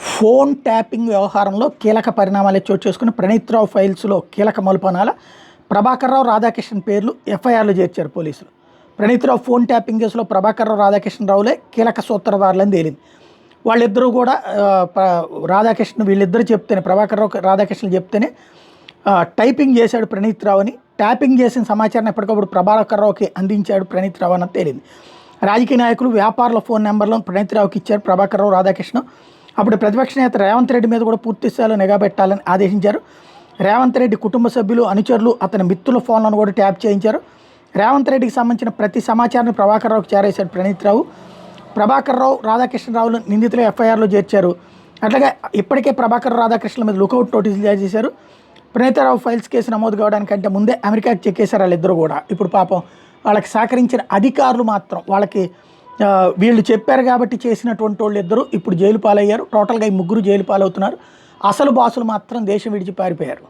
Phone tapping వ్యవహారంలో కీలక పరిణామాలే చోటు చేసుకుని ప్రణీత్ రావు ఫైల్స్లో కీలక మలుపనాల ప్రభాకర్ రావు రాధాకృష్ణ పేర్లు ఎఫ్ఐఆర్లో చేర్చారు పోలీసులు. ప్రణీత్ రావు ఫోన్ ట్యాపింగ్ కేసులో ప్రభాకర్ రావు రాధాకృష్ణ రావులే కీలక సూత్రధారులని తేలింది. వాళ్ళిద్దరూ కూడా రాధాకృష్ణ వీళ్ళిద్దరు చెప్తేనే ప్రభాకర్ రావు రాధాకృష్ణ చెప్తేనే టైపింగ్ చేశాడు ప్రణీత్ రావు అని, ట్యాపింగ్ చేసిన సమాచారాన్ని ఎప్పటికప్పుడు ప్రభాకర్ రావుకి అందించాడు ప్రణీత్ రావు అని తేలింది. రాజకీయ నాయకులు వ్యాపారుల ఫోన్ నెంబర్లను ప్రణీత్ రావుకి ఇచ్చారు ప్రభాకర్ రావు రాధాకృష్ణ. అప్పుడు ప్రతిపక్ష నేత రేవంత్ రెడ్డి మీద కూడా పూర్తి స్థాయిలో నిఘా పెట్టాలని ఆదేశించారు. రేవంత్ రెడ్డి కుటుంబ సభ్యులు, అనుచరులు, అతని మిత్రుల ఫోన్లను కూడా ట్యాప్ చేయించారు. రేవంత్ రెడ్డికి సంబంధించిన ప్రతి సమాచారాన్ని ప్రభాకర్ రావుకి చేరేశాడు ప్రణీత్ రావు. ప్రభాకర్ రావు రాధాకృష్ణరావులు నిందితులు ఎఫ్ఐఆర్లో చేర్చారు. అట్లాగే ఇప్పటికే ప్రభాకర్ రాధాకృష్ణ మీద లుకౌట్ నోటీసులు జారీ చేశారు. ప్రణీత్ రావు ఫైల్స్ కేసు నమోదు కావడానికంటే ముందే అమెరికాకి చెక్కేశారు వాళ్ళిద్దరూ కూడా. ఇప్పుడు పాపం వాళ్ళకి సహకరించిన అధికారులు మాత్రం వాళ్ళకి వీళ్ళు చెప్పారు కాబట్టి చేసినటువంటి వాళ్ళు ఇద్దరు ఇప్పుడు జైలు పాలయ్యారు. టోటల్గా ఈ ముగ్గురు జైలు పాలవుతున్నారు. అసలు బాసులు మాత్రం దేశం విడిచి పారిపోయారు.